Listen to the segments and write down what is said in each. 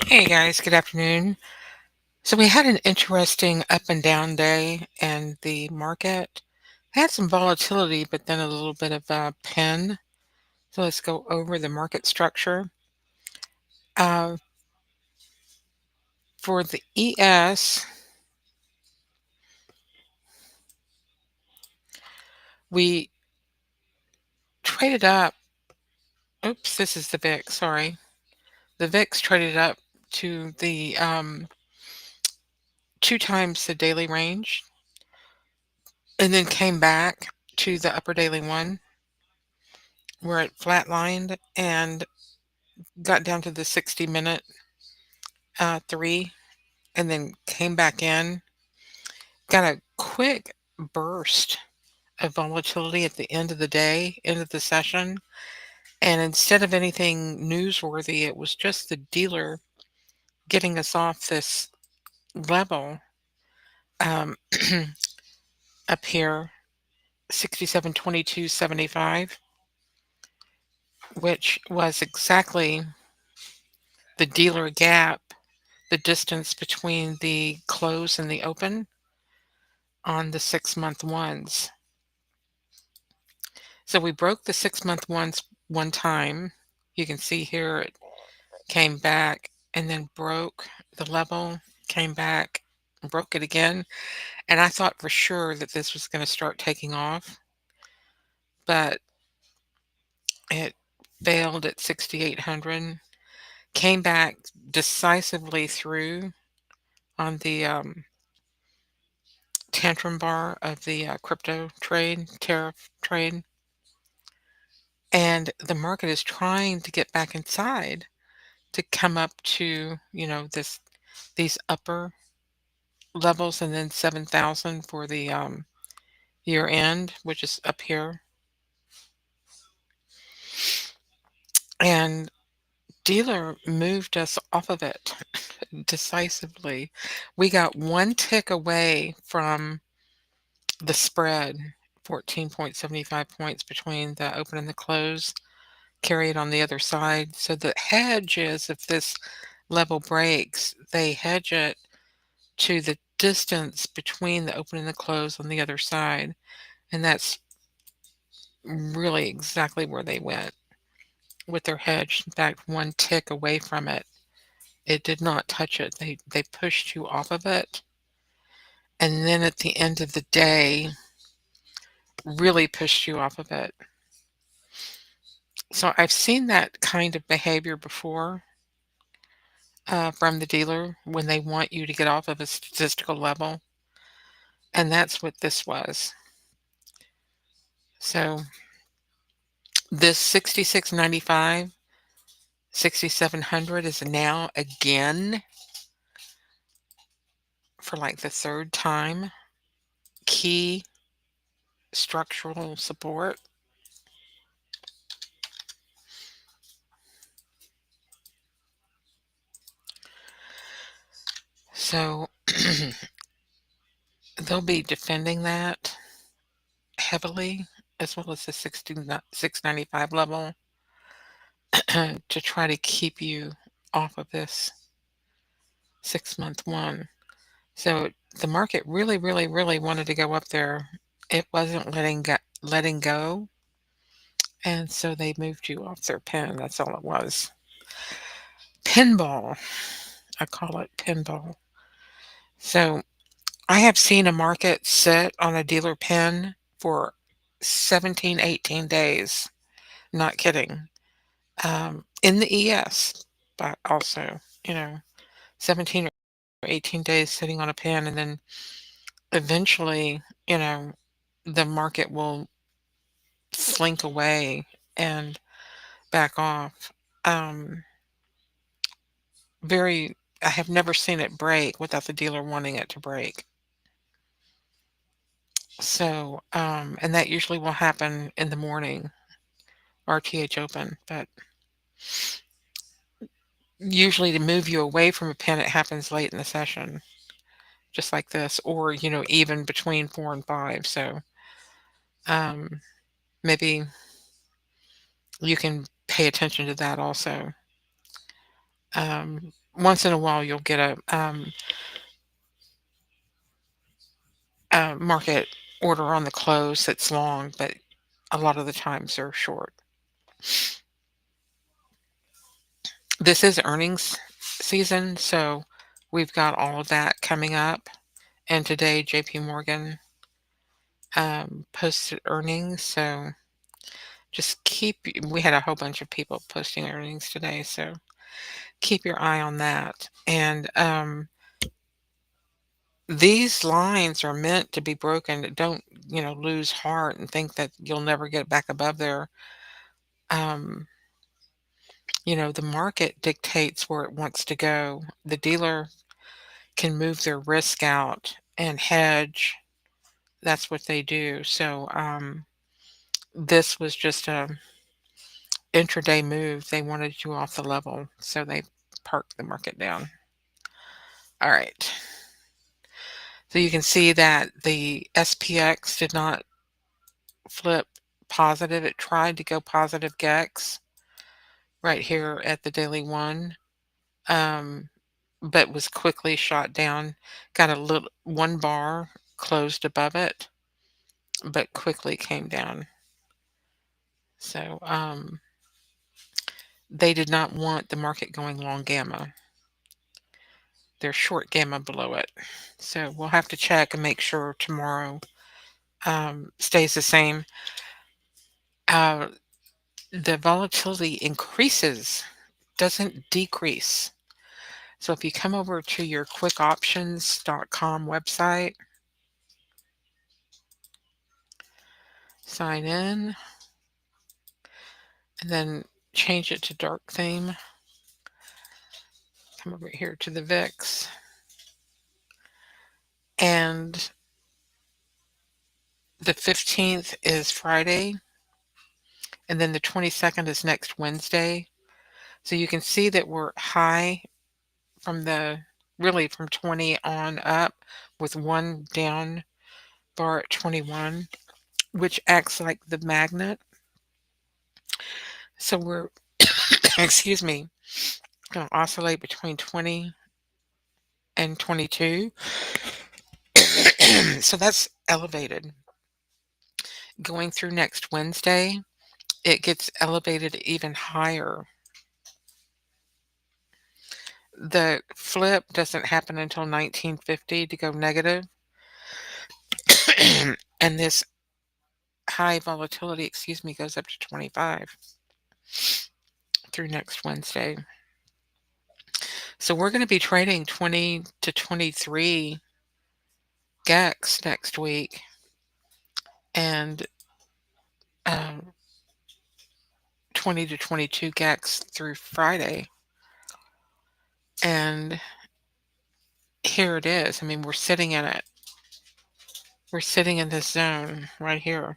Hey guys, good afternoon. So we had an interesting up and down day, and the market had some volatility, but then a little bit of a pin. So let's go over the market structure. Uh, for the ES, we traded up. Oops, this is the VIX, sorry. The VIX traded up to the two times the daily range and then came back to the upper daily one where it flatlined and got down to the 60-minute three and then came back in, got a quick burst of volatility at the end of the day, end of the session. And instead of anything newsworthy, it was just the dealer getting us off this level um, up here, 67.2275, which was exactly the dealer gap, the distance between the close and the open on the 6-month ones. So we broke the 6-month ones one time. You can see here it came back and then broke the level, came back, broke it again. And I thought for sure that this was going to start taking off, but it failed at 6,800, came back decisively through on the tantrum bar of the crypto trade, tariff trade. And the market is trying to get back inside to come up to, these upper levels and then 7,000 for the year end, which is up here. And dealer moved us off of it decisively. We got one tick away from the spread, 14.75 points between the open and the close, carry it on the other side. So the hedge is if this level breaks, they hedge it to the distance between the open and the close on the other side. And that's really exactly where they went with their hedge. In fact, one tick away from it. It did not touch it. They pushed you off of it. And then at the end of the day, really pushed you off of it. So I've seen that kind of behavior before from the dealer when they want you to get off of a statistical level. And that's what this was. So this 66.95, 6,700 is now again for like the third time key structural support. So they'll be defending that heavily, as well as the 695 level, to try to keep you off of this 6-month one. So the market really, really, really wanted to go up there. It wasn't letting go, and so they moved you off their pin. That's all it was. Pinball. I call it pinball. So I have seen a market sit on a dealer pin for 17, 18 days. Not kidding. In the ES, but also, 17 or 18 days sitting on a pin, and then eventually, the market will slink away and back off. Um, I have never seen it break without the dealer wanting it to break. So, and that usually will happen in the morning, RTH open, but usually to move you away from a pin, it happens late in the session, just like this, or, even between 4 and 5. So, um, maybe you can pay attention to that also. once in a while you'll get a market order on the close that's long, but a lot of the times they're short. This is earnings season, so we've got all of that coming up. And today, JP Morgan posted earnings, so just we had a whole bunch of people posting earnings today, so keep your eye on that. And these lines are meant to be broken. Don't, lose heart and think that you'll never get back above there. Um, the market dictates where it wants to go. The dealer can move their risk out and hedge. That's what they do. So this was just a intraday move. They wanted you off the level, so they parked the market down. All right. So you can see that the SPX did not flip positive. It tried to go positive GEX right here at the daily one, but was quickly shot down. Got a little one bar closed above it, but quickly came down. So they did not want the market going long gamma. They're short gamma below it. So we'll have to check and make sure tomorrow stays the same. Uh, the volatility increases, doesn't decrease. So if you come over to your quickoptions.com website, sign in, and then change it to dark theme. Come over here to the VIX. And the 15th is Friday, and then the 22nd is next Wednesday. So you can see that we're high from from 20 on up, with one down bar at 21, which acts like the magnet. So we're, excuse me, going to oscillate between 20 and 22. So that's elevated. Going through next Wednesday, it gets elevated even higher. The flip doesn't happen until 1950 to go negative. And this high volatility, goes up to 25 through next Wednesday. So we're going to be trading 20 to 23 GEX next week, and 20 to 22 GEX through Friday. And here it is. I mean, we're sitting in it. We're sitting in this zone right here.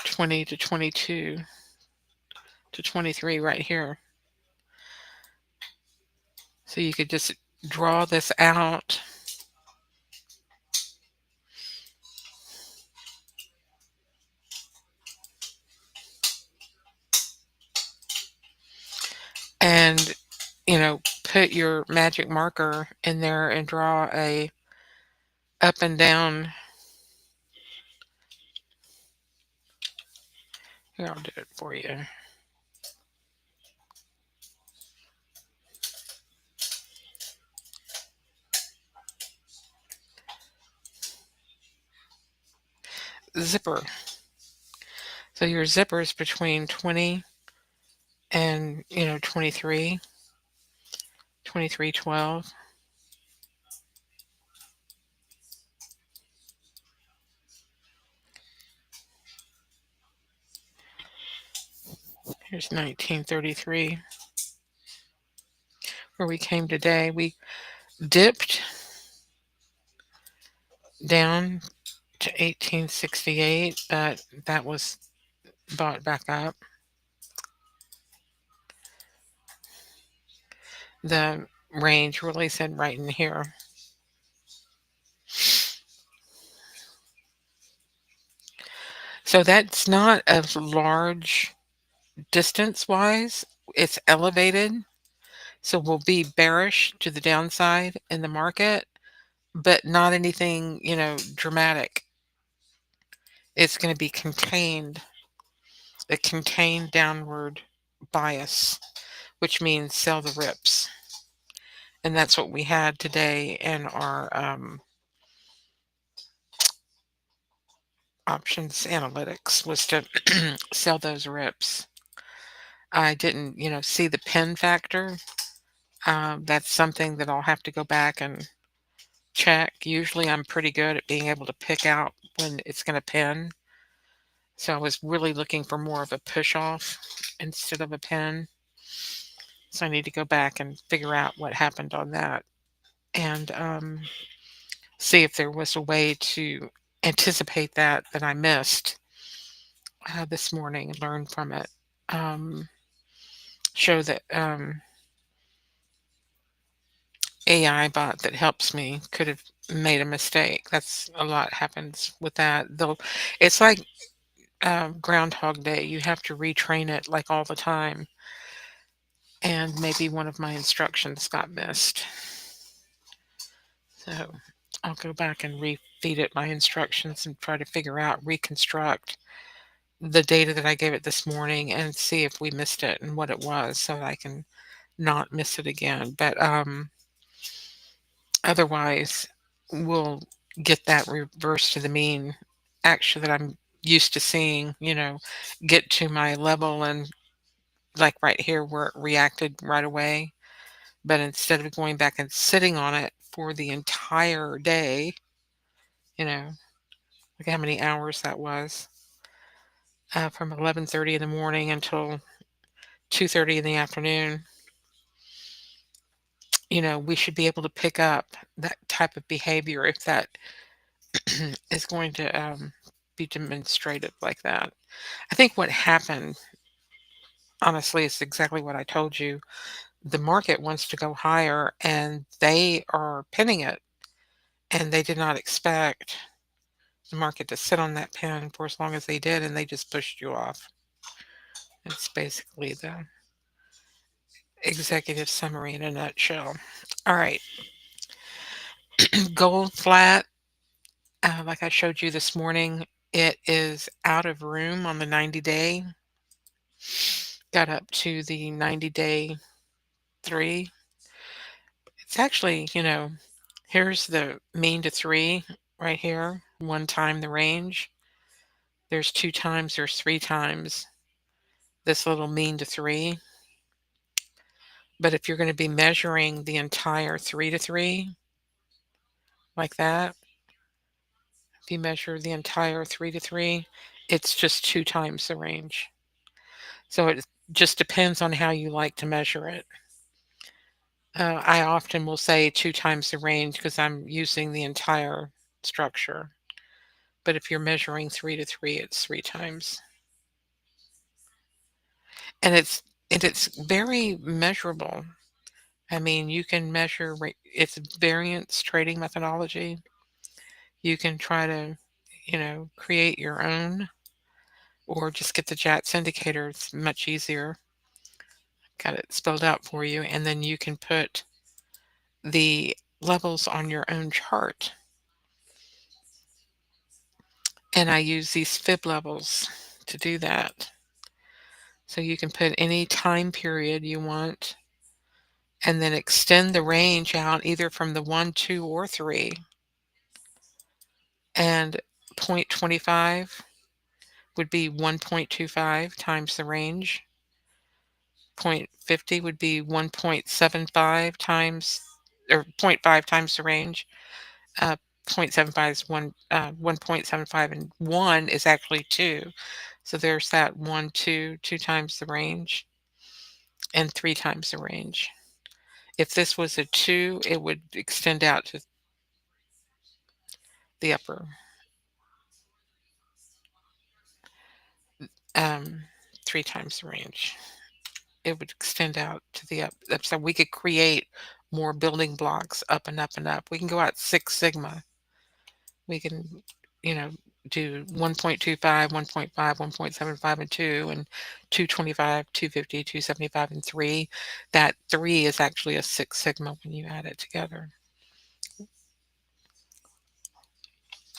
20 to 22 to 23 right here. So you could just draw this out. And, put your magic marker in there and draw a up and down. Here, I'll do it for you. Zipper. So your zipper is between 20 and, 23, 23.12. Here's 1933, where we came today. We dipped down to 1868, but that was bought back up. The range really said right in here. So that's not a large distance wise. It's elevated. So we'll be bearish to the downside in the market, but not anything, dramatic. It's going to be a contained downward bias, which means sell the rips. And that's what we had today in our options analytics, was to sell those rips. I didn't, see the pin factor. That's something that I'll have to go back and check. Usually I'm pretty good at being able to pick out when it's going to pin. So I was really looking for more of a push off instead of a pin. So I need to go back and figure out what happened on that, and see if there was a way to anticipate that I missed this morning and learn from it. Um, Show that AI bot that helps me could have made a mistake. That's a lot happens with that. It's like Groundhog Day. You have to retrain it like all the time. And maybe one of my instructions got missed. So I'll go back and refeed it my instructions and try to reconstruct the data that I gave it this morning and see if we missed it and what it was so that I can not miss it again. But otherwise, we'll get that reverse to the mean actually that I'm used to seeing, get to my level and like right here where it reacted right away. But instead of going back and sitting on it for the entire day, look how many hours that was, from 11:30 in the morning until 2:30 in the afternoon. We should be able to pick up that type of behavior if that is going to be demonstrated like that. I think what happened, honestly, is exactly what I told you. The market wants to go higher and they are pinning it, and they did not expect the market to sit on that pin for as long as they did, and they just pushed you off. It's basically the executive summary in a nutshell. All right, gold flat, like I showed you this morning, it is out of room on the 90-day. Got up to the 90-day 3. It's actually, here's the mean to 3 right here. 1 time the range. There's 2 times, there's 3 times this little mean to 3. But if you're going to be measuring the entire 3 to 3 like that, if you measure the entire 3 to 3, it's just 2 times the range. So it just depends on how you like to measure it. I often will say 2 times the range because I'm using the entire structure. But if you're measuring 3 to 3, it's 3 times. And it's very measurable. I mean, you can measure it's variance trading methodology. You can try to, create your own or just get the Jats indicator. It's much easier. Got it spelled out for you. And then you can put the levels on your own chart. And I use these fib levels to do that. So you can put any time period you want and then extend the range out either from the 1, 2, or 3. And 0.25 would be 1.25 times the range. 0.50 would be 1.75 times, or zero point 0.5 times the range. 0.75 is 1.75, and 1 is actually 2. So there's that 1, 2 times the range, and 3 times the range. If this was a 2, it would extend out to the upper, um, 3 times the range. It would extend out to the up. So we could create more building blocks up and up and up. We can go out 6 sigma. We can, you know, do 1.25, 1.5, 1.75, and 2, and 225, 250, 275, and 3. That 3 is actually a Six Sigma when you add it together.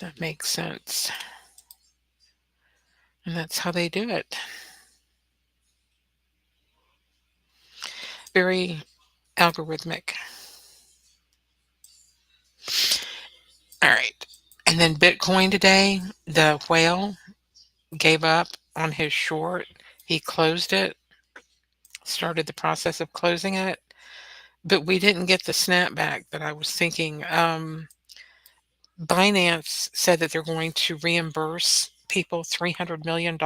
That makes sense. And that's how they do it. Very algorithmic. All right. And then Bitcoin today, the whale gave up on his short. He closed it, started the process of closing it, but we didn't get the snapback that I was thinking. Binance said that they're going to reimburse people $300 million.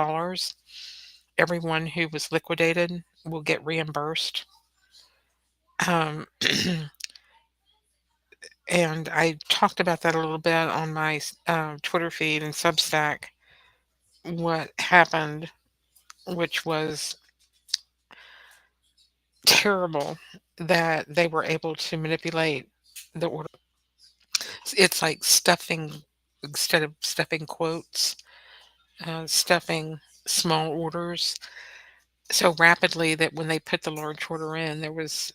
Everyone who was liquidated will get reimbursed. Um, and I talked about that a little bit on my Twitter feed and Substack, what happened, which was terrible, that they were able to manipulate the order. It's like stuffing, instead of stuffing quotes, stuffing small orders so rapidly that when they put the large order in, it was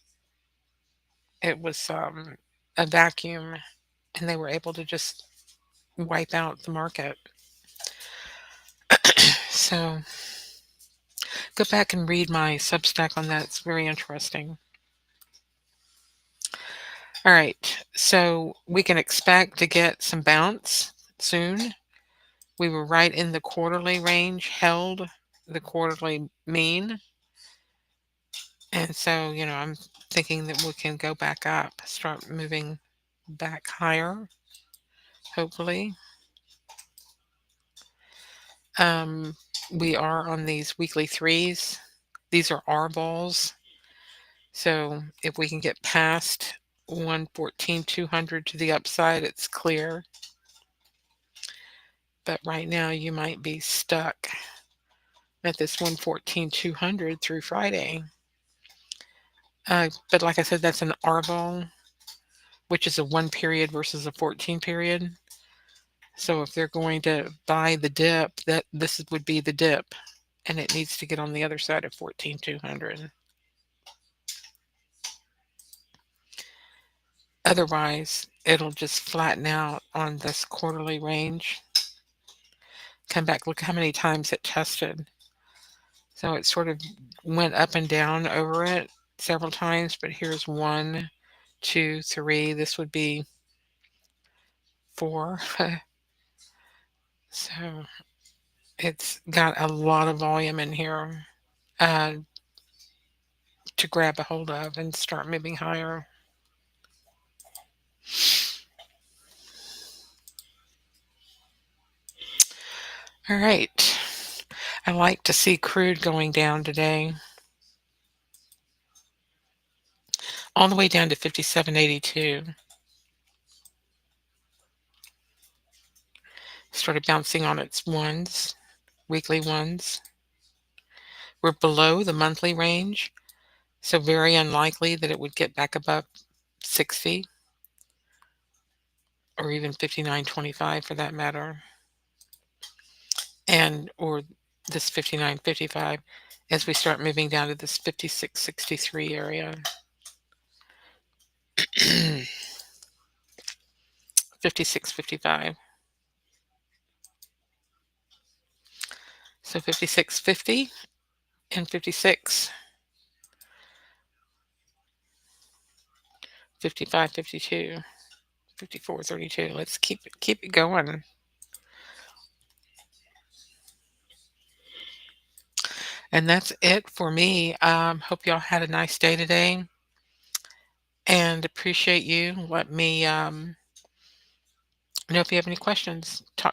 a vacuum, and they were able to just wipe out the market. So go back and read my Substack on that. It's very interesting. All right, so we can expect to get some bounce soon. We were right in the quarterly range, held the quarterly mean. And so, I'm thinking that we can go back up, start moving back higher, hopefully. Um, we are on these weekly threes. These are R balls. So if we can get past 114,200 to the upside, it's clear. But right now you might be stuck at this 114,200 through Friday. But like I said, that's an R ball, which is a 1 period versus a 14 period. So if they're going to buy the dip, that this would be the dip, and it needs to get on the other side of 14,200. Otherwise, it'll just flatten out on this quarterly range. Come back, look how many times it tested. So it sort of went up and down over it several times, but here's 1, 2, 3. This would be 4. So it's got a lot of volume in here uh, to grab a hold of and start moving higher. All right. I like to see crude going down today, all the way down to 57.82. Started bouncing on its ones, weekly ones. We're below the monthly range, so very unlikely that it would get back above 60 or even 59.25 for that matter, or this 59.55 as we start moving down to this 56.63 area. 56.55. So 56.50 and 56. 55.52. 54.32. Let's keep it going. And that's it for me. Hope y'all had a nice day today, and appreciate you. Let me know if you have any questions. Talk